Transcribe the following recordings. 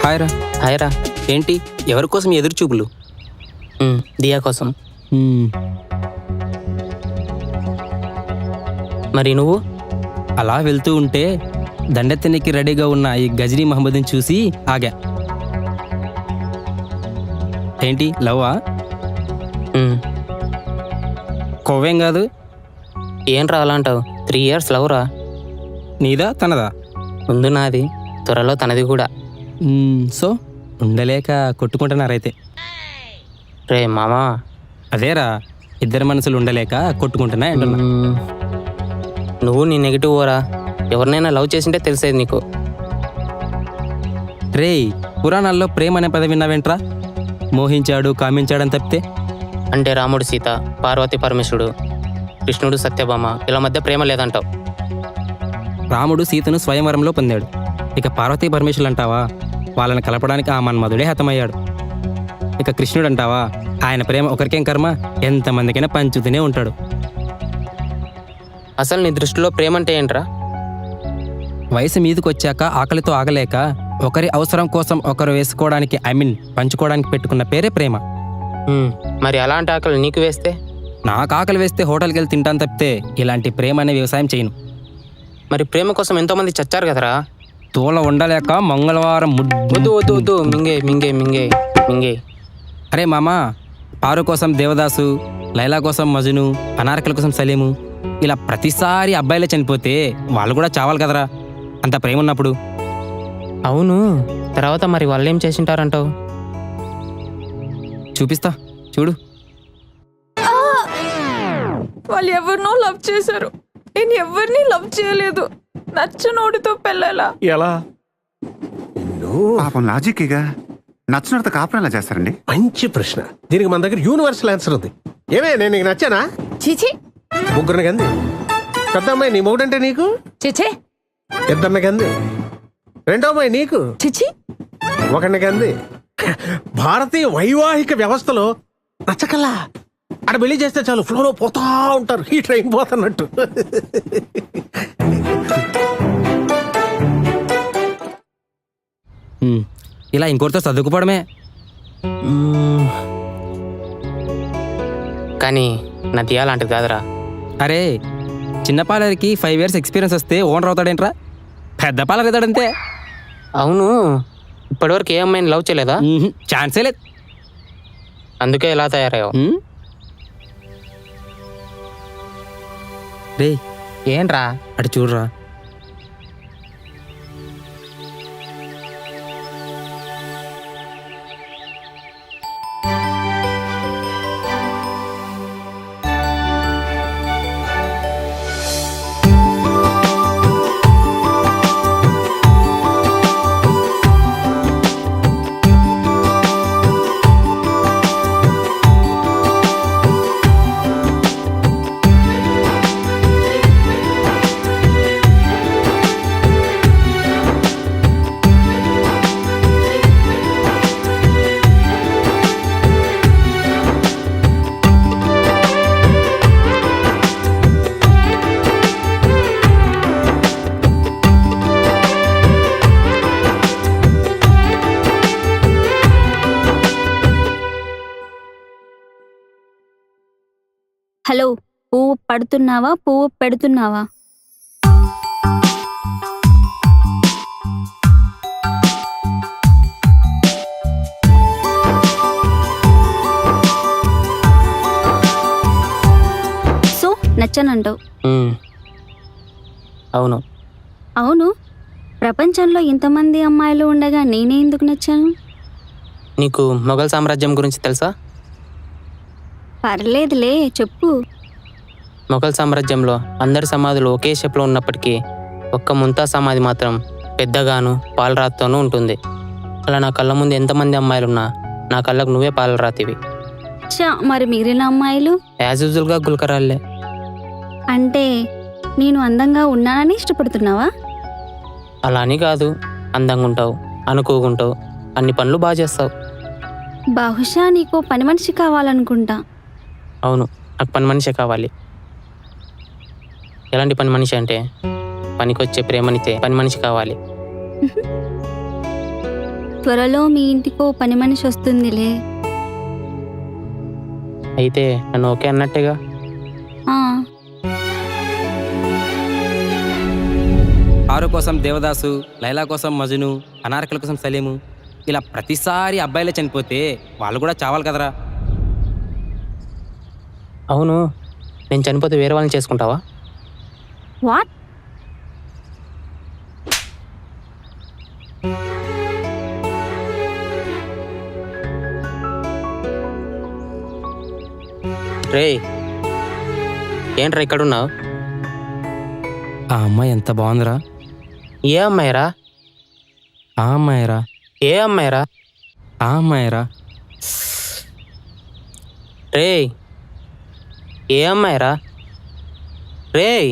Hi రా. Hi రా. ఏంటి ఎవరి కోసం ఎదురు చూపులు? దియా కోసం. మరి నువ్వు? అలా వెళ్తూ ఉంటే దండెత్తనికి రెడీగా ఉన్న ఈ గజనీ మహమ్మద్ని చూసి ఆగా. ఏంటి లవ్వా? కొవ్వేం కాదు. ఏంట్రా అలా అంటావు? 3 years లవ్ రా. నీదా తనదా? ముందు నాది, త్వరలో తనది కూడా. సో ఉండలేక కొట్టుకుంటున్నారైతే. రే మామా. అదేరా, ఇద్దరు మనసులు ఉండలేక కొట్టుకుంటున్నా అంటున్నా. నువ్వు నీ నెగిటివ్ ఓరా. ఎవరినైనా లవ్ చేసింటే తెలిసేది నీకు. రేయ్, పురాణాల్లో ప్రేమ అనే పదం విన్నావేంట్రా? మోహించాడు, కామించాడని తప్పితే. అంటే రాముడు సీత, పార్వతి పరమేశ్వరుడు, కృష్ణుడు సత్యభామ, ఇలా మధ్య ప్రేమ లేదంటావు. రాముడు సీతను స్వయంవరంలో పొందాడు. ఇక పార్వతీ పరమేశ్వరులు అంటావా, వాళ్ళని కలపడానికి ఆ మన్మధుడే హతమయ్యాడు. ఇక కృష్ణుడు అంటావా, ఆయన ప్రేమ ఒకరికేం కర్మ, ఎంతమందికైనా పంచుతూనే ఉంటాడు. అసలు నీ దృష్టిలో ప్రేమ అంటే ఏంట్రా? వయసు మీదకొచ్చాక ఆకలితో ఆగలేక ఒకరి అవసరం కోసం ఒకరు వేసుకోవడానికి పంచుకోవడానికి పెట్టుకున్న పేరే ప్రేమ. మరి అలాంటి ఆకలి నీకు వేస్తే? నాకు ఆకలి వేస్తే హోటల్కి వెళ్ళి తింటాను తప్పితే ఇలాంటి ప్రేమ అనే వ్యవసాయం చేయను. మరి ప్రేమ కోసం ఎంతోమంది చచ్చారు కదరా. తోల ఉండలేక మంగళవారం వద్దు వద్దు వద్దు, మింగే మింగే మింగే మింగే. అరే మామా, పారు కోసం దేవదాసు, లైలా కోసం మజును, అనార్కల కోసం సలీము, ఇలా ప్రతిసారి అబ్బాయిలే చనిపోతే వాళ్ళు కూడా చావాలి కదరా, అంత ప్రేమ ఉన్నప్పుడు. అవును, తర్వాత మరి వాళ్ళు ఏం చేసింటారంటావు? చూపిస్తా చూడు. వాళ్ళు ఎవరినో లవ్ చేశారు, నేను ఎవరిని లవ్ చేయలేదు. నచ్చనోడితో పెళ్ళాలా? ఎలా? పాపం లాజిక్గా నచ్చినంత కాపురం ఎలా చేస్తారండి? మంచి ప్రశ్న. దీనికి మన దగ్గర యూనివర్సల్ ఆన్సర్ ఉంది. ఏమే, నేను నీకు నచ్చానా? చిచి ముగ్గురిని కంది. పెద్ద అమ్మాయి నీ మొగుడంటే నీకు చిచే, ఇద్దరిని కంది. రెండో అమ్మాయి నీకు చిచి ఒకరిని కంది. భారతీయ వైవాహిక వ్యవస్థలో నచ్చకల్లా అక్కడ పెళ్లి చేస్తే చాలు, ఫ్లోలో పోతా ఉంటారు, ఈ ట్రైన్ పోతున్నట్టు. ఇలా ఇంకోటితో చదువుకుపోవడమే. కానీ నా దియా లాంటిది కాదురా. అరే, చిన్న పాలరికి 5 years ఎక్స్పీరియన్స్ వస్తే ఓనర్ అవుతాడేంట్రా? పెద్ద పాలర్ అవుతాడంతే. అవును, ఇప్పటివరకు ఏ అమ్మాయిని లవ్ చేయలేదా? ఛాన్సే లేదు. అందుకే ఎలా తయారయ్యావు? రే, ఏంట్రా? అటు చూడరా. హలో, పువ్వు పడుతున్నావా, పువ్వు పెడుతున్నావా? సో నచ్చనంటావు? అవును. అవును, ప్రపంచంలో ఇంతమంది అమ్మాయిలు ఉండగా నేనే ఎందుకు నచ్చాను? నీకు మొఘల్ సామ్రాజ్యం గురించి తెలుసా? పర్లేదులే, చెప్పు. మొఘల్ సామ్రాజ్యంలో అందరి సమాధులు ఒకే షేప్లో ఉన్నప్పటికీ ఒక్క ముంతా సమాధి మాత్రం పెద్దగాను పాలరాతితోనూ ఉంటుంది. అలా నా కళ్ళ ముందు ఎంతమంది అమ్మాయిలున్నా నా కళ్ళకు నువ్వే పాలరాతివి. మరి మిగిలిన అమ్మాయిలు? యాజ్ యూజువల్గా గుల్కరాళ్ళే. అంటే నేను అందంగా ఉన్నానని ఇష్టపడుతున్నావా? అలా అని కాదు, అందంగా ఉంటావు, అనుకోకుంటావు, అన్ని పనులు బాగా చేస్తావు. బహుశా నీకు పని మనిషి కావాలనుకుంటా. అవును, నాకు పని మనిషే కావాలి. ఎలాంటి పని మనిషి అంటే పనికొచ్చే ప్రేమనిచ్చే పని మనిషి కావాలి. త్వరలో మీ ఇంటికో పని మనిషి వస్తుందిలే. అయితే నన్ను ఓకే అన్నట్టేగా. ఆ, ఆరు కోసం దేవదాసు, లైలా కోసం మజును, అనార్కల కోసం సలీము, ఇలా ప్రతిసారి అబ్బాయిలే చనిపోతే వాళ్ళు కూడా చావాలి కదరా. అవును, నేను చనిపోతే వేరే వాళ్ళని చేసుకుంటావా? వాట్? రేయ్, ఏంట్రా ఇక్కడున్నావు? ఆ అమ్మాయి ఎంత బాగుందిరా. ఏ అమ్మాయిరా? ఆ అమ్మాయిరా. ఏ అమ్మాయిరా? ఆ అమ్మాయిరా. రేయ్, ఏ అమ్మాయిరా? రేయ్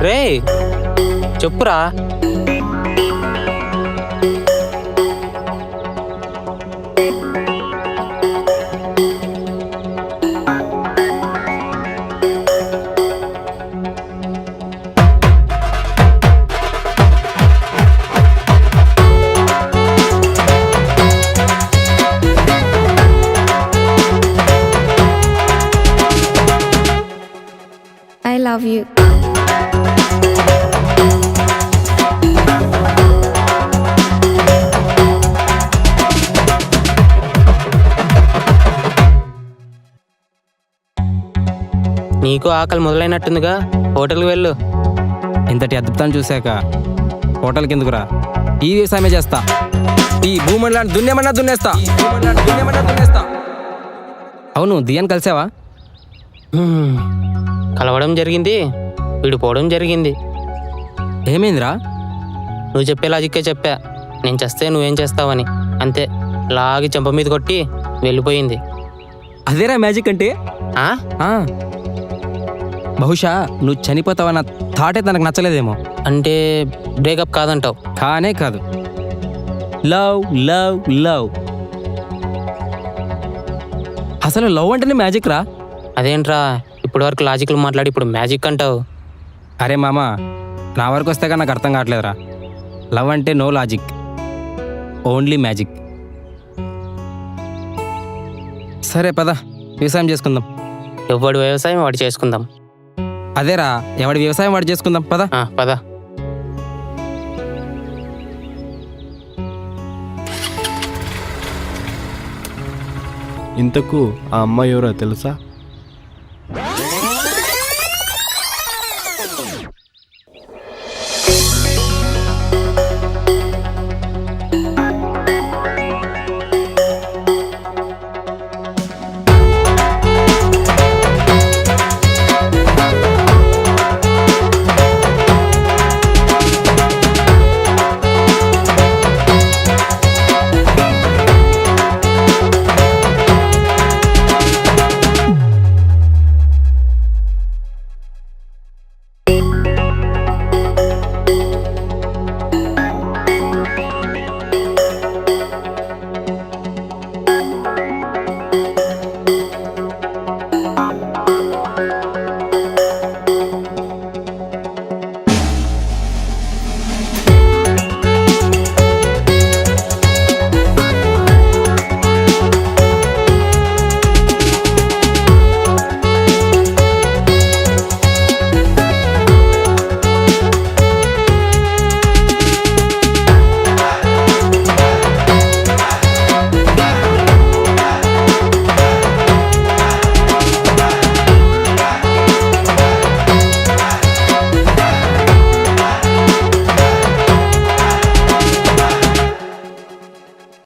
రేయ్ చెప్పురా. I love you. నీకు ఆకలి మొదలైనట్టుందిగా, హోటల్కి వెళ్ళు. ఇంతటి అద్భుతాన్ని చూశాక హోటల్కి ఎందుకురా, ఈ వ్యవసాయమే చేస్తా. ఈ భూమండలాన్ని దున్నేమన్నా దున్నేస్తా. అవును, దియాన్ కలిసావా? కలవడం జరిగింది, విడిపోవడం జరిగింది. ఏమైందిరా? నువ్వు చెప్పే లాజిక్కే చెప్పా. నేను చేస్తే నువ్వేం చేస్తావని, అంతే. లాగి చెంప మీద కొట్టి వెళ్ళిపోయింది. అదేరా మ్యాజిక్ అంటే. ఆ? ఆ, బహుశా నువ్వు చనిపోతావన్న థాటే తనకు నచ్చలేదేమో. అంటే బ్రేకప్ కాదంటావు? కానే కాదు, లవ్ లవ్ లవ్. అసలు లవ్ అంటేనే మ్యాజిక్ రా. అదేంట్రా, ఇప్పటి వరకు లాజిక్లు మాట్లాడి ఇప్పుడు మ్యాజిక్ అంటావు? అరే మామా, నా వరకు వస్తేగా నాకు అర్థం కావట్లేదురా. లవ్ అంటే నో లాజిక్, ఓన్లీ మ్యాజిక్. సరే పద, వ్యవసాయం చేసుకుందాం. ఎవడి వ్యవసాయం వాడు చేసుకుందాం. అదేరా, ఎవడి వ్యవసాయం వాడు చేసుకుందాం, పద. పద. ఇంతకు ఆ అమ్మాయి ఎవరో తెలుసా?